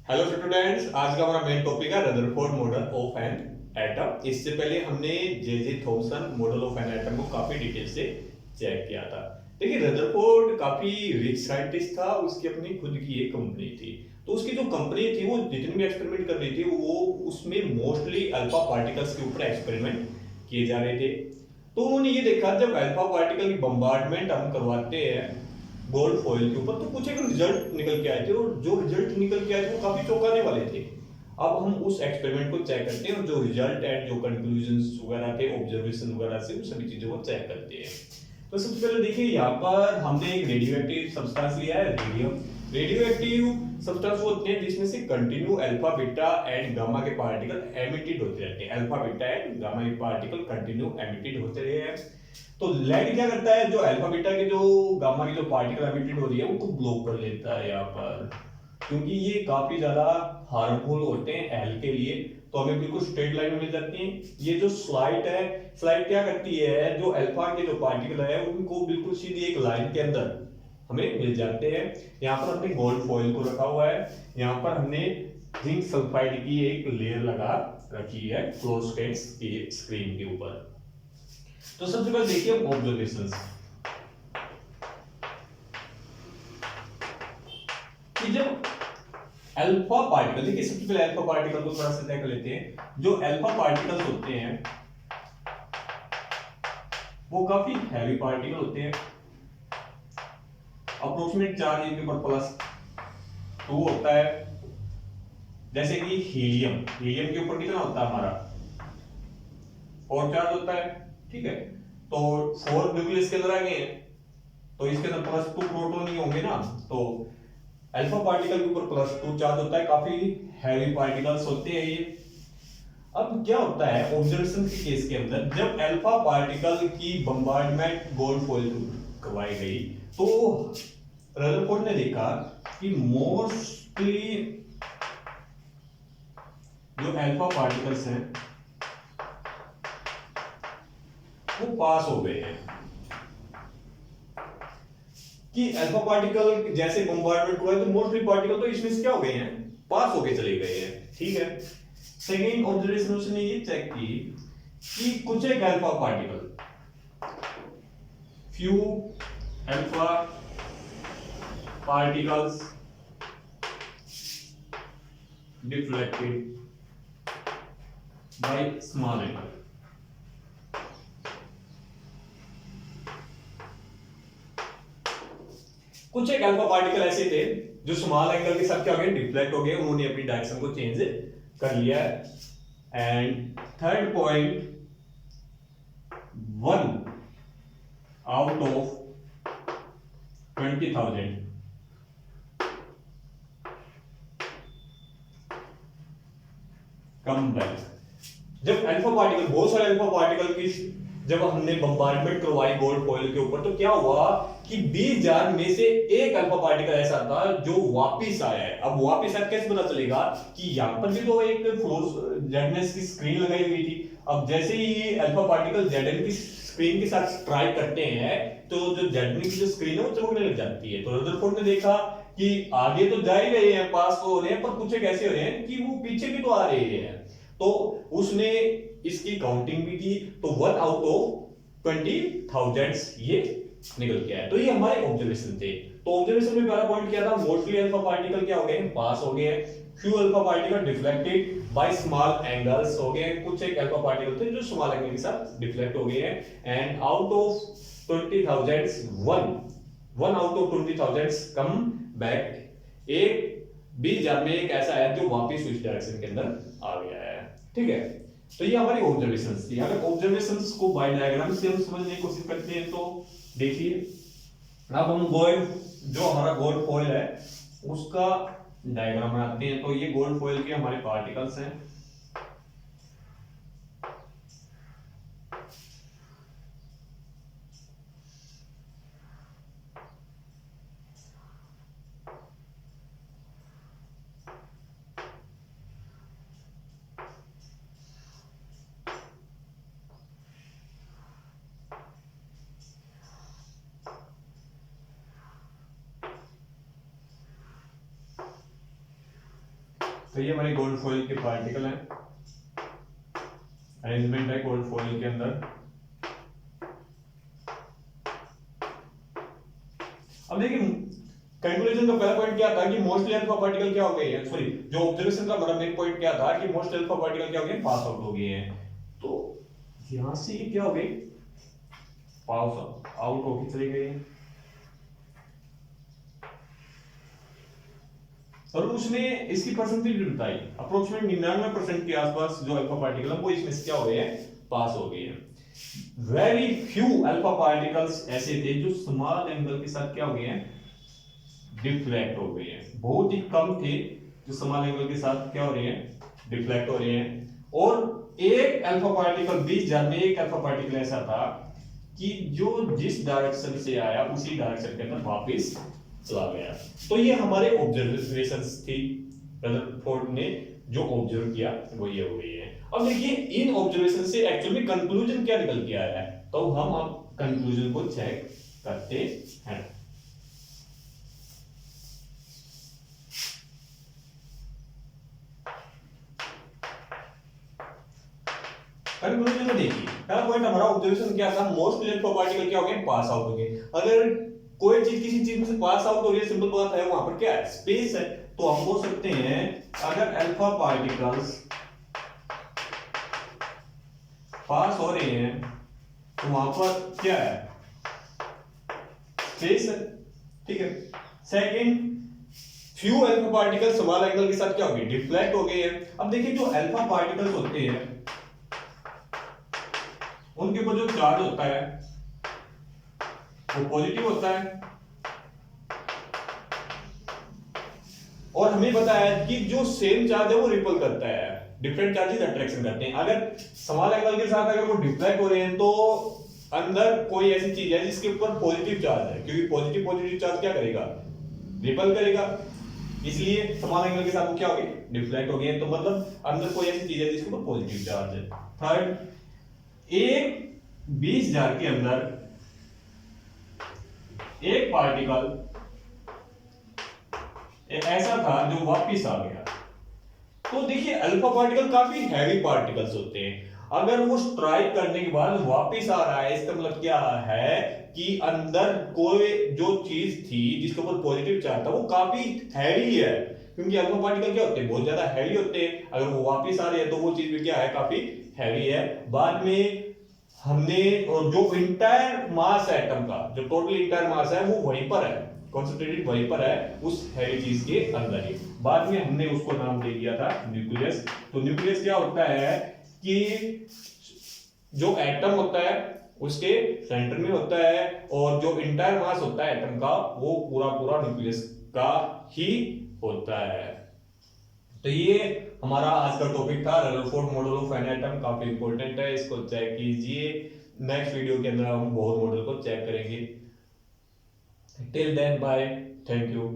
Hello students, आज का हमारा मेन टॉपिक है Rutherford model of an atom. इससे पहले हमने J J Thomson model of an atom को काफी डिटेल से चेक किया था। देखिए, रदरफोर्ड काफी रिच साइंटिस्ट था, उसकी अपनी खुद की एक कंपनी थी। तो उसकी जो कंपनी थी वो जितने भी एक्सपेरिमेंट कर रही थी वो उसमें मोस्टली अल्फा पार्टिकल्स के ऊपर एक्सपेरिमेंट किए जा रहे थे। तो उन्होंने ये देखा, जब अल्फा पार्टिकल की बम्बार्डमेंट हम करवाते हैं गोल्ड फॉइल के ऊपर, तो कुछ एक रिजल्ट निकल के आए थे, और जो रिजल्ट निकल के आए थे वो काफी चौंकाने वाले थे। अब हम उस एक्सपेरिमेंट को चेक करते हैं और जो रिजल्ट एंड जो कंक्लूजंस वगैरह थे ऑब्जर्वेशन वगैरह से, उन सभी चीजों को चेक करते हैं। तो सबसे पहले देखिए, यहाँ पर हमने एक रेडियो एक्टिव सब्सटेंस लिया है, रेडियम। रेडियो एक्टिव सब्सटेंस वो होते हैं जिसमें से continue alpha beta and gamma के पार्टिकल एमिटेड होते रहते हैं। अल्फा बीटा एंड गामा के पार्टिकल कंटिन्यू एमिटेड होते रहे हैं। तो लेड क्या करता है, जो अल्फा बीटा के जो गामा की जो पार्टिकल एमिटेड हो रही है उनको ब्लॉक कर लेता है यहाँ पर, क्योंकि ये काफी ज्यादा हार्मफुल होते हैं हेल्थ के लिए। तो हमें बिल्कुल स्ट्रेट लाइन में मिल जाती है। ये जो स्लाइड है, स्लाइड क्या करती है, जो अल्फा के जो पार्टिकल है उनको बिल्कुल सीधी एक लाइन के अंदर हमें मिल जाते हैं। यहाँ पर हमने गोल्ड फॉइल को रखा हुआ है, यहाँ पर हमने जिंक सल्फाइड की एक लेयर लगा रखी है फ्लोरोसेंट्स की स्क्रीन के ऊपर। तो सबसे पहले देखिए ऑब्जर्वेशंस, कि जब अल्फा पार्टिकल, देखिए सबसे पहले अल्फा पार्टिकल को थोड़ा सा तय कर लेते हैं। जो अल्फा पार्टिकल्स होते हैं वो काफी हैवी पार्टिकल होते हैं। अप्रोक्सीमेट चार्ज इनके ऊपर +2 होता है। जैसे कि हीलियम, हीलियम के ऊपर कितना होता है हमारा 4 चार्ज होता है, ठीक है। तो 4 बिल्कुल इसके अंदर आ गए हैं, तो इसके अंदर +2 प्रोटॉन ही होंगे ना। तो अल्फा पार्टिकल के ऊपर +2 चार्ज होता है, काफी हैवी पार्टिकल्स होते हैं ये। अब क्या होता है ऑब्जर्वेशन के केस के अंदर, जब अल्फा पार्टिकल की बम्बार्डमेंट गोल्ड फॉइल करवाई गई, तो रदरफोर्ड ने देखा कि मोस्टली जो अल्फा पार्टिकल्स हैं वो पास हो गए हैं। कि अल्फा पार्टिकल जैसे बम्बार्डमेंट हुआ है तो मोस्टली पार्टिकल तो इसमें से क्या हो गए हैं, पास होके चले गए हैं, ठीक है। सेकेंड ऑब्जर्वेशन उसने ये चेक की कि कुछ एक alpha particle, few alpha particles deflected by small angle. कुछ एक अल्फा पार्टिकल ऐसे थे जो स्मॉल एंगल के साथ क्या हो गए, डिफ्लेक्ट हो गए, उन्होंने अपनी डायरेक्शन को चेंज कर लिया है। And third point, 1/20,000 come back. जब अल्फा पार्टिकल, बहुत सारे अल्फा पार्टिकल की जब हमने बम्बार्डमेंट करवाई गोल्ड फॉइल के ऊपर, तो क्या हुआ कि 20,000 में से एक अल्फा पार्टिकल ऐसा था जो वापिस आया है। अब वापिस आया कैसे पता चलेगा, कि यहां पर भी तो एक फ्लोर जेडनेस की स्क्रीन लगाई हुई थी। अब जैसे ही अल्फा पार्टिकल जेडन की स्क्रीन के साथ स्ट्राइक करते हैं, तो जो जेडन की जो स्क्रीन है वो चमकने लग जाती है। तो रदरफोर्ड ने देखा कि आगे तो जा ही रहे हैं, पास तो हो रहे हैं, पर कुछ एक ऐसे हो रहे हैं कि वो पीछे भी तो आ रहे हैं। तो उसने इसकी काउंटिंग भी की, तो 1/20,000 ये निकल के आया। तो ये हमारे ऑब्जर्वेशन थे। तो ऑब्जर्वेशन में पहला पॉइंट क्या था, मोस्टली अल्फा पार्टिकल क्या हो गए, पास हो गए। Few alpha particle deflected by small angles हो गए, कुछ एक अल्फा पार्टिकल थे जो स्मॉल एंगल के साथ डिफ्लेक्ट हो गए हैं। And out of 20,000 one out of 20,000 come back. एक 20,000 में एक ऐसा है जो वापिस उस डायरेक्शन के अंदर आ गया है, ठीक है। तो ये हमारी ऑब्जर्वेशंस थी। अगर ऑब्जर्वेशंस को बाय डायग्राम से हम समझने की कोशिश करते हैं, तो देखिए अब हम गोल्ड, जो हमारा गोल्ड फॉइल है उसका डायग्राम बनाते हैं। तो ये गोल्ड फॉइल के हमारे पार्टिकल्स हैं। तो ये हमारे गोल्ड फॉइल के पार्टिकल हैं, अरेंजमेंट है गोल्ड फॉइल के अंदर। अब देखिए कैलकुलेशन का पहला पॉइंट क्या था कि मोस्टली अल्फा पार्टिकल क्या हो गए हैं, सॉरी जो ऑब्जर्वेशन का हमारा मेन पॉइंट क्या था कि मोस्ट अल्फा पार्टिकल क्या हो गए, पास आउट हो गए हैं। तो यहां से ये क्या हो गई, पास आउट होके चले गए हैं। और उसने इसकी परसेंटेज बताई अप्रोक्सीमेट 99% के आसपास जो अल्फा पार्टिकल है वो इसमें से क्या हो गए हैं, पास हो गए हैं। वेरी फ्यू अल्फा पार्टिकल्स ऐसे थे जो स्मॉल एंगल के साथ क्या हो गए हैं, डिफ्लेक्ट हो गए हैं। बहुत ही कम थे जो स्मॉल एंगल के साथ क्या हो रहे हैं, डिफ्लेक्ट हो रहे हैं। और एक अल्फा पार्टिकल 20,000 में एक अल्फा पार्टिकल ऐसा था कि जो जिस डायरेक्शन से आया उसी डायरेक्शन के अंदर वापस चला गया। तो ये हमारे ऑब्जर्वेशंस थी, रदरफोर्ड ने जो ऑब्जर्व किया वो ये हो गई है। अब देखिए इन ऑब्जर्वेशन से एक्चुअली में कंक्लूजन क्या निकल के आया है, तो हम अब कंक्लूजन को चेक करते हैं। कंक्लूजन में देखिए पहला पॉइंट हमारा ऑब्जर्वेशन क्या था, मोस्ट अल्फा पार्टिकल क्या हो गए, पास आउट हो गए। अगर कोई चीज किसी चीज में से पास आउट हो रही है, सिंपल बात है वहां पर क्या है, स्पेस है। तो हम बोल सकते हैं अगर अल्फा पार्टिकल्स पास हो रहे हैं तो वहां पर क्या है, स्पेस है, ठीक है। Second, few alpha particle small angle के साथ क्या हो गए, डिफ्लेक्ट हो गए हैं। अब देखिए जो अल्फा पार्टिकल्स होते हैं उनके ऊपर जो चार्ज होता है वो पॉजिटिव होता है, और हमें पता है कि जो सेम चार्ज है वो रिपल करता है, डिफरेंट चार्जेस अट्रैक्शन करते हैं। अगर स्मॉल एंगल के साथ अगर वो डिफ्लेक्ट हो रहे हैं तो अंदर कोई ऐसी चीज है जिसके ऊपर पॉजिटिव चार्ज है, क्योंकि पॉजिटिव चार्ज क्या करेगा, रिपल करेगा, इसलिए स्मॉल एंगल के साथ वो क्या हो गए, डिफ्लेक्ट हो गए। तो मतलब अंदर कोई ऐसी चीज है जिसके ऊपर पॉजिटिव चार्ज है। थर्ड, एक 20,000 के अंदर एक पार्टिकल ऐसा था जो वापिस आ गया। तो देखिए अल्फा पार्टिकल काफी हैवी पार्टिकल्स होते हैं, अगर वो स्ट्राइक करने के बाद वापिस आ रहा है इसका मतलब क्या है कि अंदर कोई जो चीज थी जिसके ऊपर पॉजिटिव चार्ज था वो काफी हैवी है, क्योंकि अल्फा पार्टिकल क्या होते हैं, बहुत ज्यादा हैवी होते हैं। अगर वो वापिस आ रहे हैं तो वो चीज भी क्या है, काफी हैवी है। बाद में हमने और जो इंटायर मास है एटम का, जो टोटल इंटायर मास है वो वहीं पर है, कॉन्सेंट्रेटेड वहीं पर है उस हैवी चीज के अंदर ही। बाद में हमने उसको नाम दे दिया था न्यूक्लियस। तो न्यूक्लियस क्या होता है कि जो एटम होता है उसके सेंटर में होता है, और जो इंटायर मास होता है एटम का वो पूरा पूरा न्यूक्लियस का ही होता है। तो ये हमारा आज का टॉपिक था, Rutherford model of an atom, काफी इंपॉर्टेंट है, इसको चेक कीजिए। नेक्स्ट वीडियो के अंदर हम बोहर मॉडल को चेक करेंगे। Till then bye, thank you.